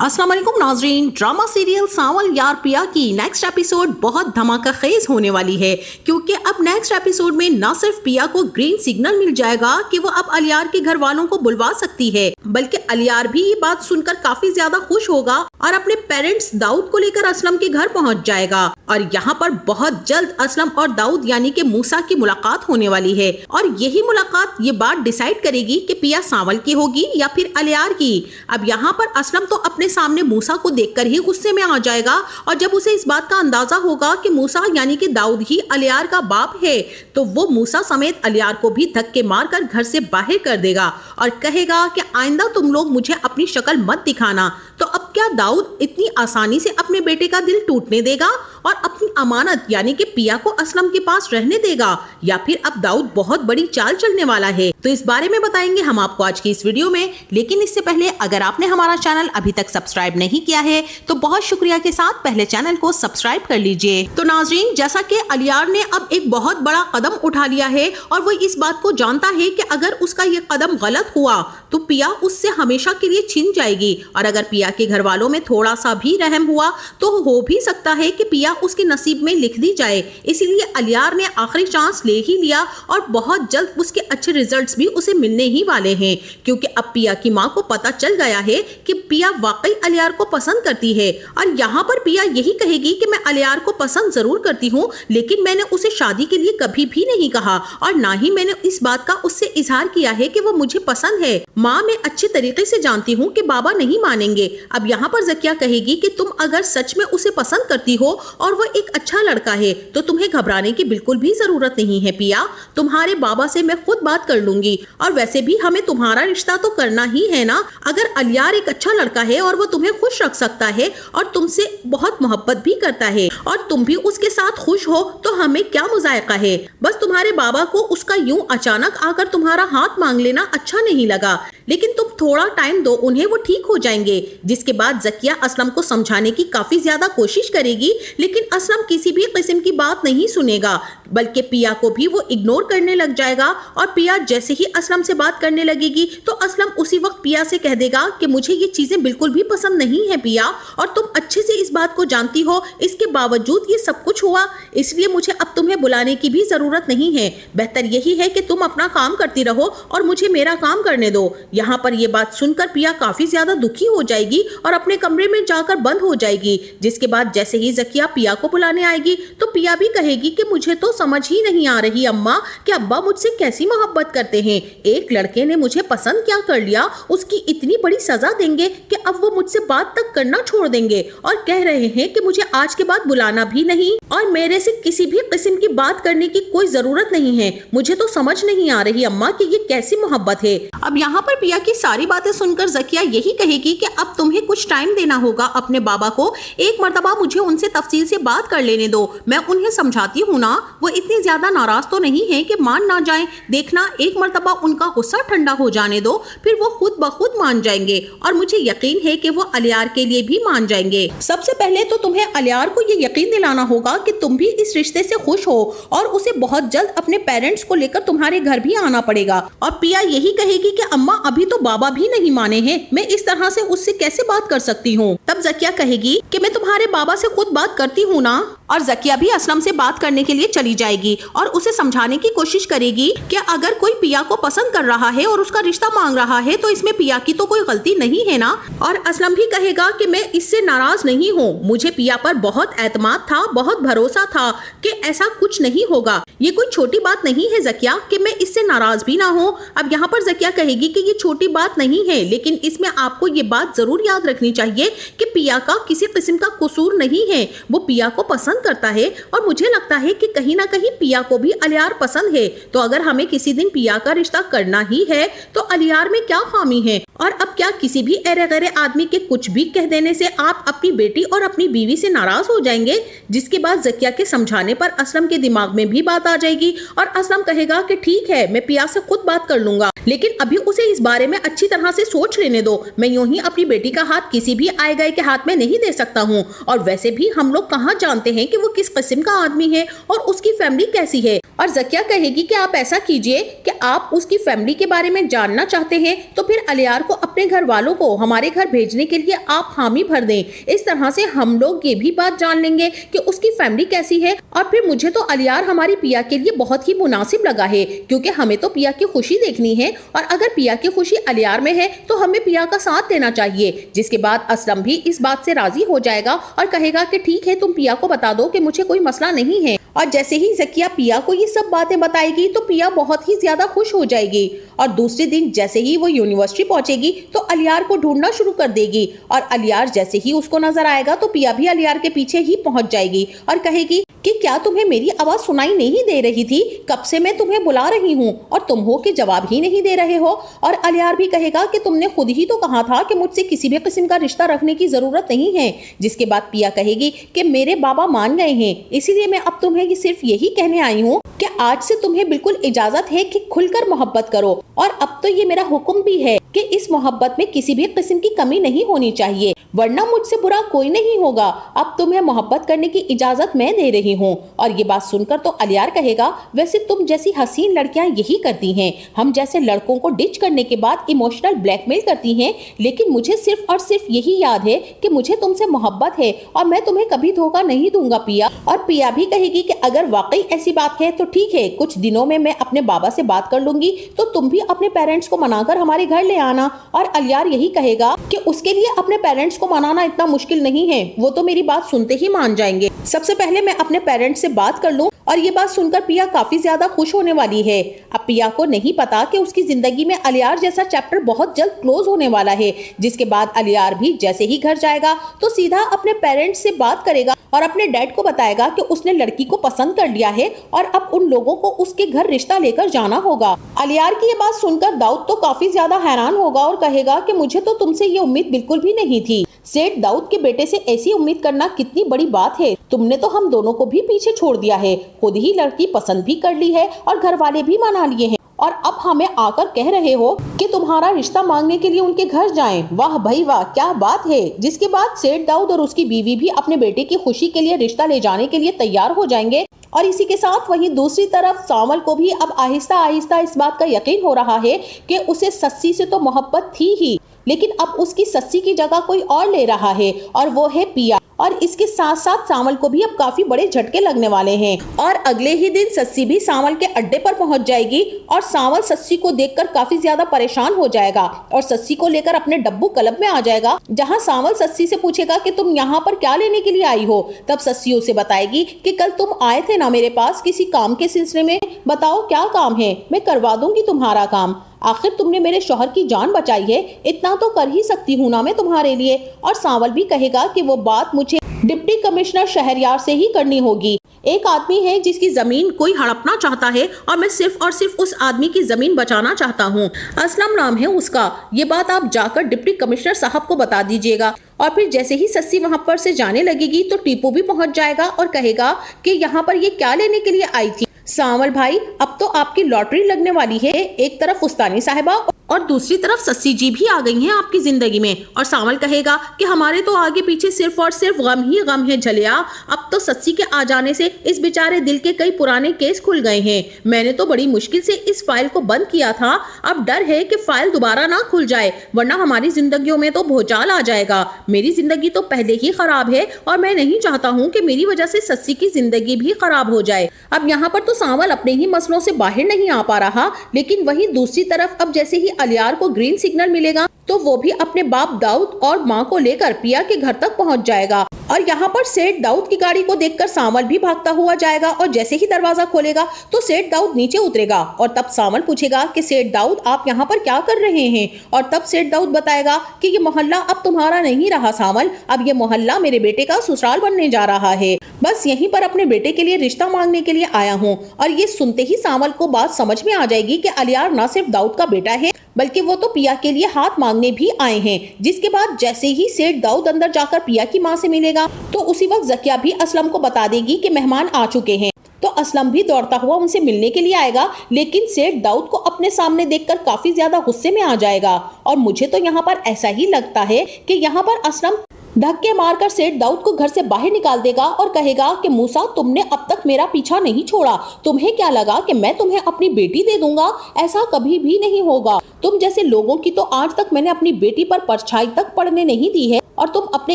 अस्सलाम वालेकुम नाजरीन। ड्रामा सीरियल सांवल यार पिया की नेक्स्ट एपिसोड बहुत धमाका खेज होने वाली है, क्योंकि अब नेक्स्ट एपिसोड में न सिर्फ पिया को ग्रीन सिग्नल मिल जाएगा कि वो अब अलियार के घर वालों को बुलवा सकती है, बल्कि अलियार भी ये बात सुनकर काफी ज्यादा खुश होगा और अपने पेरेंट्स दाऊद को लेकर असलम के घर पहुंच जाएगा। और यहाँ पर बहुत जल्द असलम और दाऊद यानी कि मूसा की मुलाकात होने वाली है, और यही मुलाकात ये बात डिसाइड करेगी कि पिया सांवल की होगी या फिर अलियार की। अब यहाँ पर असलम तो अपने सामने मूसा को देखकर ही गुस्से में आ जाएगा, और जब उसे इस बात का अंदाजा होगा कि मूसा यानी कि दाऊद ही अलियार का बाप है, तो वो मूसा समेत अलियार को भी धक्के मारकर घर से बाहर कर देगा और कहेगा कि आइंदा तुम लोग मुझे अपनी शक्ल मत दिखाना। तो अब क्या दाऊद इतनी आसानी से अपने बेटे का दिल टूटने देगा और अपनी अमानत यानी कि पिया को असलम के पास रहने देगा, या फिर अब दाऊद बहुत बड़ी चाल चलने वाला है? तो इस बारे में बताएंगे हम आपको आज की इस वीडियो में। लेकिन इससे पहले अगर आपने हमारा चैनल अभी तक सब्सक्राइब नहीं किया है तो बहुत शुक्रिया के साथ पहले चैनल को सब्सक्राइब कर लीजिए। तो नाजरीन, जैसा कि अलियार ने अब एक बहुत बड़ा कदम उठा लिया है और वो इस बात को जानता है कि अगर उसका ये कदम गलत हुआ तो पिया उससे हमेशा के लिए छिन जाएगी, और अगर पिया के घर वालों में थोड़ा सा भी रहम हुआ तो हो भी सकता है कि पिया उसके नसीब में लिख दी जाए। इसीलिए अलियार ने आखिरी चांस ले ही लिया और बहुत जल्द उसके अच्छे रिजल्ट्स भी उसे मिलने ही वाले हैं, क्योंकि अब पिया की माँ को पता चल गया है कि पिया वाकई अलियार को पसंद करती है। और यहाँ पर पिया यही कहेगी कि मैं अलियार को पसंद जरूर करती हूँ, लेकिन मैंने उसे शादी के लिए कभी भी नहीं कहा और ना ही मैंने इस बात का उससे इजहार किया है कि वो मुझे पसंद है। माँ, मैं अच्छे तरीके से जानती हूँ कि बाबा नहीं मानेंगे। अब यहाँ पर ज़किया कहेगी कि तुम अगर सच में उसे पसंद करती हो और वो एक अच्छा लड़का है तो तुम्हें घबराने की बिल्कुल भी जरूरत नहीं है पिया। तुम्हारे बाबा से मैं खुद बात कर लूंगी, और वैसे भी हमें तुम्हारा रिश्ता तो करना ही है ना। अगर अलियार एक अच्छा लड़का है और वो तुम्हें खुश रख सकता है और तुमसे बहुत मोहब्बत भी करता है और तुम भी उसके साथ खुश हो, तो हमें क्या मुजायका है। बस तुम्हारे बाबा को उसका यूं अचानक आकर तुम्हारा हाथ मांग लेना अच्छा नहीं लगा, लेकिन तुम थोड़ा टाइम दो उन्हें, वो ठीक हो जाएंगे। जिसके बाद ज़किया असलम को समझाने की काफी ज्यादा कोशिश करेगी, लेकिन असलम किसी भी किस्म की बात नहीं सुनेगा, बल्कि पिया को भी वो इग्नोर करने लग जाएगा। और पिया जैसे ही असलम से बात करने लगेगी तो असलम उसी वक्त पिया से कह देगा कि मुझे ये चीजें बिल्कुल भी पसंद नहीं है पिया, और तुम अच्छे से इस बात को जानती हो, इसके बावजूद ये सब कुछ हुआ, इसलिए मुझे अब तुम्हें बुलाने की भी जरूरत नहीं है। बेहतर यही है कि तुम अपना काम करती रहो और मुझे मेरा काम करने दो। यहाँ पर ये बात सुनकर पिया काफी ज्यादा दुखी हो जाएगी और अपने कमरे में जाकर बंद हो जाएगी। जिसके बाद जैसे ही ज़किया पिया को बुलाने आएगी तो पिया भी कहेगी कि मुझे तो समझ ही नहीं आ रही अम्मा कि अब्बा मुझसे कैसी मोहब्बत करते हैं। एक लड़के ने मुझे पसंद क्या कर लिया, उसकी इतनी बड़ी सजा देंगे कि अब वो मुझसे बात तक करना छोड़ देंगे और कह रहे हैं कि मुझे आज के बाद बुलाना भी नहीं और मेरे से किसी भी किस्म की बात करने की कोई जरूरत नहीं है। मुझे तो समझ नहीं आ रही अम्मा कि ये कैसी मोहब्बत है। अब यहाँ पर पिया की सारी बातें सुनकर ज़किया यही कहेगी कि अब तुम्हें कुछ टाइम देना होगा अपने बाबा को। एक मर्तबा मुझे उनसे तफसील से बात कर लेने दो, मैं उन्हें समझाती हूँ ना। वो इतनी ज्यादा नाराज तो नहीं है कि मान ना जाएं। देखना, एक मर्तबा उनका गुस्सा ठंडा हो जाने दो, फिर वो खुद ब खुद मान जाएंगे, और मुझे यकीन है कि वो अलियार के लिए भी मान जाएंगे। सबसे पहले तो तुम्हें अलियार को ये यकीन दिलाना होगा कि तुम भी इस रिश्ते से खुश हो, और उसे बहुत जल्द अपने पेरेंट्स को लेकर तुम्हारे घर भी आना पड़ेगा। और पिया यही कहेगी कि अम्मा, अभी तो बाबा भी नहीं माने हैं, मैं इस तरह से उससे कैसे बात कर सकती हूँ। तब ज़किया कहेगी कि मैं तुम्हारे बाबा से खुद बात करती हूँ ना। और ज़किया भी असलम से बात करने के लिए चली जाएगी और उसे समझाने की कोशिश करेगी कि अगर कोई पिया को पसंद कर रहा है और उसका रिश्ता मांग रहा है तो इसमें पिया की तो कोई गलती नहीं है ना। और असलम भी कहेगा कि मैं इससे नाराज नहीं हूँ, मुझे पिया पर बहुत एतमाद था, बहुत भरोसा था कि ऐसा कुछ नहीं होगा। ये कोई छोटी बात नहीं है ज़किया कि मैं इससे नाराज भी ना हूँ। अब यहाँ पर ज़किया कहेगी कि ये छोटी बात नहीं है, लेकिन इसमें आपको ये बात जरूर याद रखनी चाहिए कि पिया का किसी किस्म का कसूर नहीं है, वो पिया को पसंद करता है, और मुझे लगता है कि कहीं ना कहीं पिया को भी अलियार पसंद है। तो अगर हमें किसी दिन पिया का रिश्ता करना ही है तो अलियार में क्या खामी है। और अब क्या किसी भी अरे गरे आदमी के कुछ भी कह देने से आप अपनी बेटी और अपनी बीवी से नाराज हो जाएंगे। जिसके बाद ज़किया के समझाने पर असलम के दिमाग में भी बात आ जाएगी और असलम कहेगा कि ठीक है, मैं पिया से खुद बात कर लूंगा, लेकिन अभी उसे इस बारे में अच्छी तरह से सोच लेने दो। मैं यूं ही अपनी बेटी का हाथ किसी भी आए गए के हाथ में नहीं दे सकता हूँ, और वैसे भी हम लोग कहाँ जानते हैं कि वो किस किस्म का आदमी है और उसकी फैमिली कैसी है। और ज़किया कहेगी कि आप ऐसा कीजिए कि आप उसकी फैमिली के बारे में जानना चाहते हैं तो फिर अलियार अलियार को अपने घर वालों को हमारे घर भेजने के लिए आप हामी भर दें। इस तरह से हम लोग ये भी बात जान लेंगे कि उसकी फैमिली कैसी है। और फिर मुझे तो अलियार हमारी पिया के लिए बहुत ही मुनासिब लगा है, क्योंकि हमें तो पिया की खुशी देखनी है और अगर पिया की खुशी अलियार में है तो हमें पिया का साथ देना चाहिए। जिसके बाद असलम भी इस बात से राजी हो जाएगा और कहेगा कि ठीक है, तुम पिया को बता दो कि मुझे कोई मसला नहीं है। और जैसे ही ज़किया पिया को ये सब बातें बताएगी तो पिया बहुत ही ज्यादा खुश हो जाएगी। और दूसरे दिन जैसे ही वो यूनिवर्सिटी पहुंचेगी तो अलियार को ढूंढना शुरू कर देगी और अलियार जैसे ही उसको नजर आएगा तो पिया भी अलियार के पीछे ही पहुंच जाएगी और कहेगी कि क्या तुम्हें मेरी आवाज सुनाई नहीं दे रही थी? कब से मैं तुम्हें बुला रही हूँ और तुम हो कि जवाब ही नहीं दे रहे हो। और अलियार भी कहेगा कि तुमने खुद ही तो कहा था कि मुझसे किसी भी किस्म का रिश्ता रखने की जरूरत नहीं है। जिसके बाद पिया कहेगी कि मेरे बाबा मान गए हैं, इसीलिए मैं अब तुम्हें सिर्फ यही कहने आई हूँ कि आज से तुम्हें बिल्कुल इजाजत है कि खुलकर मोहब्बत करो। और अब तो ये मेरा हुक्म भी है कि इस मोहब्बत में किसी भी किस्म की कमी नहीं होनी चाहिए, वरना मुझसे बुरा कोई नहीं होगा। अब तुम्हें मोहब्बत करने की इजाजत मैं दे रही हूँ। और ये बात सुनकर तो अलियार कहेगा, वैसे तुम जैसी हसीन लड़कियां यही करती हैं, हम जैसे लड़कों को डिच करने के बाद इमोशनल ब्लैकमेल करती हैं, लेकिन मुझे सिर्फ और सिर्फ यही याद है कि मुझे तुमसे मोहब्बत है और मैं तुम्हें कभी धोखा नहीं दूंगा पिया। और पिया भी कहेगी कि अगर वाकई ऐसी बात है तो ठीक है, कुछ दिनों में मैं अपने बाबा से बात कर लूंगी, तो तुम भी अपने पेरेंट्स को मनाकर हमारे घर ले आना। और अलियार यही कहेगा कि उसके लिए अपने पेरेंट्स को मनाना इतना मुश्किल नहीं है, वो तो मेरी बात सुनते ही मान जाएंगे। सबसे पहले मैं अपने पेरेंट्स से बात कर लूं। और ये बात सुनकर पिया काफी ज्यादा खुश होने वाली है। अब पिया को नहीं पता कि उसकी जिंदगी में अलियार जैसा चैप्टर बहुत जल्द क्लोज होने वाला है। जिसके बाद अलियार भी जैसे ही घर जाएगा तो सीधा अपने पेरेंट्स से बात करेगा और अपने डैड को बताएगा कि उसने लड़की को पसंद कर लिया है और अब उन लोगों को उसके घर रिश्ता लेकर जाना होगा। अलियार की ये बात सुनकर दाऊद तो काफी ज्यादा हैरान होगा और कहेगा कि मुझे तो तुमसे ये उम्मीद बिल्कुल भी नहीं थी। सेठ दाऊद के बेटे से ऐसी उम्मीद करना कितनी बड़ी बात है। तुमने तो हम दोनों को भी पीछे छोड़ दिया है, खुद ही लड़की पसंद भी कर ली है और घर वाले भी मना लिए हैं, और अब हमें आकर कह रहे हो कि तुम्हारा रिश्ता मांगने के लिए उनके घर जाएं। वाह भाई वाह, क्या बात है। जिसके बाद सेठ दाऊद और उसकी बीवी भी अपने बेटे की खुशी के लिए रिश्ता ले जाने के लिए तैयार हो जाएंगे। और इसी के साथ वहीं दूसरी तरफ सावल को भी अब आहिस्ता आहिस्ता इस बात का यकीन हो रहा है कि उसे सस्सी से तो मोहब्बत थी ही, लेकिन अब उसकी सस्सी की जगह कोई और ले रहा है और वो है पिया। और इसके साथ साथ सावल को भी अब काफी बड़े झटके लगने वाले हैं। और अगले ही दिन सस्सी भी सावल के अड्डे पर पहुंच जाएगी और सावल सस्सी को देखकर काफी ज्यादा परेशान हो जाएगा और सस्सी को लेकर अपने डब्बू क्लब में आ जाएगा, जहां सावल सस्सी से पूछेगा कि तुम यहाँ पर क्या लेने के लिए आई हो। तब सस्सी उसे बताएगी कि कल तुम आए थे ना मेरे पास किसी काम के सिलसिले में, बताओ क्या काम है, मैं करवा दूंगी तुम्हारा काम। आखिर तुमने मेरे शौहर की जान बचाई है, इतना तो कर ही सकती हूँ ना मैं तुम्हारे लिए। और सावल भी कहेगा कि वो बात मुझे डिप्टी कमिश्नर शहरयार से ही करनी होगी। एक आदमी है जिसकी जमीन कोई हड़पना चाहता है और मैं सिर्फ और सिर्फ उस आदमी की जमीन बचाना चाहता हूँ। असलम नाम है उसका। ये बात आप जाकर डिप्टी कमिश्नर साहब को बता दीजिएगा। और फिर जैसे ही सस्सी वहाँ पर से जाने लगेगी तो टीपू भी पहुँच जाएगा और कहेगा कि यहाँ पर ये क्या लेने के लिए आई थी। सावल भाई, अब तो आपकी लॉटरी लगने वाली है। एक तरफ उस्तानी साहिबा और दूसरी तरफ सस्सी जी भी आ गई हैं आपकी जिंदगी में। और सावल कहेगा कि हमारे तो आगे पीछे सिर्फ और सिर्फ गम ही गम है झलिया। अब तो सस्सी के आ जाने से इस बेचारे दिल के कई पुराने केस खुल गए हैं। मैंने तो बड़ी मुश्किल से इस फाइल को बंद किया था, अब डर है कि फाइल दोबारा ना खुल जाए, वरना हमारी जिंदगियों में तो भूचाल आ जाएगा। मेरी जिंदगी तो पहले ही खराब है और मैं नहीं चाहता हूँ कि मेरी वजह से सस्सी की जिंदगी भी खराब हो जाए। अब यहाँ पर तो सावल अपने ही मसलों से बाहर नहीं आ पा रहा, लेकिन वहीं दूसरी तरफ अब जैसे ही अलियार को ग्रीन सिग्नल मिलेगा तो वो भी अपने बाप दाऊद और माँ को लेकर पिया के घर तक पहुंच जाएगा। और यहाँ पर सेठ दाऊद की गाड़ी को देखकर सावल भी भागता हुआ जाएगा और जैसे ही दरवाजा खोलेगा तो सेठ दाऊद नीचे उतरेगा। और तब सावल पूछेगा कि सेठ दाऊद आप यहाँ पर क्या कर रहे हैं। और तब सेठ दाऊद बताएगा कि ये मोहल्ला अब तुम्हारा नहीं रहा सावल, अब ये मोहल्ला मेरे बेटे का ससुराल बनने जा रहा है। बस यहीं पर अपने बेटे के लिए रिश्ता मांगने के लिए आया हूँ। और ये सुनते ही सावल को बात समझ में आ जाएगी कि अलियार न सिर्फ दाऊद का बेटा है बल्कि वो तो पिया के लिए हाथ मांगने भी आए हैं। जिसके बाद जैसे ही सेठ दाऊद अंदर जाकर पिया की माँ से मिलेगा तो उसी वक्त ज़किया भी असलम को बता देगी कि मेहमान आ चुके हैं। तो असलम भी दौड़ता हुआ उनसे मिलने के लिए आएगा, लेकिन सेठ दाऊद को अपने सामने देखकर काफी ज्यादा गुस्से में आ जाएगा। और मुझे तो यहाँ पर ऐसा ही लगता है कि यहाँ पर असलम धक्के मारकर सेठ दाऊद को घर से बाहर निकाल देगा और कहेगा कि मूसा, तुमने अब तक मेरा पीछा नहीं छोड़ा। तुम्हें क्या लगा कि मैं तुम्हें अपनी बेटी दे दूंगा? ऐसा कभी भी नहीं होगा। तुम जैसे लोगों की तो आज तक मैंने अपनी बेटी पर परछाई तक पड़ने नहीं दी है और तुम अपने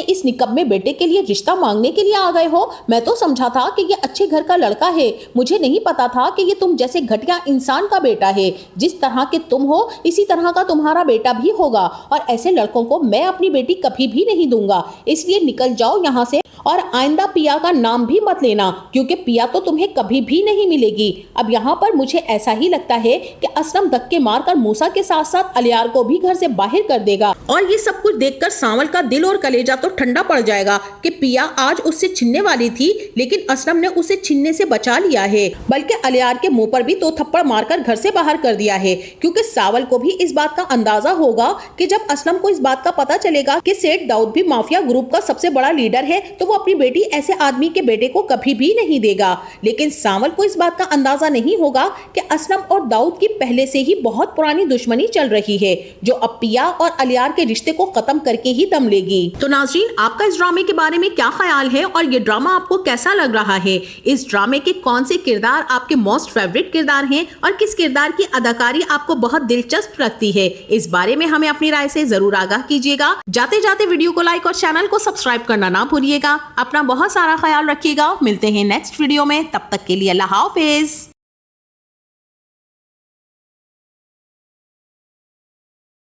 इस निकम्मे बेटे के लिए रिश्ता मांगने के लिए आ गए हो। मैं तो समझा था कि ये अच्छे घर का लड़का है, मुझे नहीं पता था कि ये तुम जैसे घटिया इंसान का बेटा है। जिस तरह के तुम हो इसी तरह का तुम्हारा बेटा भी होगा और ऐसे लड़कों को मैं अपनी बेटी कभी भी नहीं दूंगा। इसलिए निकल जाओ यहाँ से और आइंदा पिया का नाम भी मत लेना, क्योंकि पिया तो तुम्हें कभी भी नहीं मिलेगी। अब यहाँ पर मुझे ऐसा ही लगता है कि असलम धक्के मारकर मूसा के साथ साथ अलियार को भी घर से बाहर कर देगा और ये सब कुछ देखकर सांवल का दिल और कलेजा तो ठंडा पड़ जाएगा कि पिया आज उससे छिनने वाली थी, लेकिन असलम ने उसे छिनने से बचा लिया है, बल्कि अलियार के मुंह पर भी 2 थप्पड़ मारकर घर से बाहर कर दिया है। क्योंकि सांवल को भी इस बात का अंदाजा होगा कि जब असलम को इस बात का पता चलेगा कि सेठ दाऊद भी माफिया ग्रुप का सबसे बड़ा लीडर है तो वो अपनी बेटी ऐसे आदमी के बेटे को कभी भी नहीं देगा। लेकिन सांवल को इस बात का अंदाजा नहीं होगा कि असलम और दाऊद की पहले से ही बहुत पुरानी दुश्मनी चल रही है, जो अब पिया और अलियार के रिश्ते को खत्म करके ही दम लेगी। तो नाज़रीन, आपका इस ड्रामे के बारे में क्या ख्याल है और ये ड्रामा आपको कैसा लग रहा है? इस ड्रामे के कौन से किरदार आपके मोस्ट फेवरेट किरदार हैं और किस किरदार की अदाकारी आपको बहुत दिलचस्प लगती है? इस बारे में हमें अपनी राय से जरूर आगाह कीजिएगा। जाते जाते वीडियो को लाइक और चैनल को सब्सक्राइब करना ना भूलिएगा। अपना बहुत सारा ख्याल रखिएगा। मिलते हैं नेक्स्ट वीडियो में, तब तक के लिए अल्लाह हाफिज।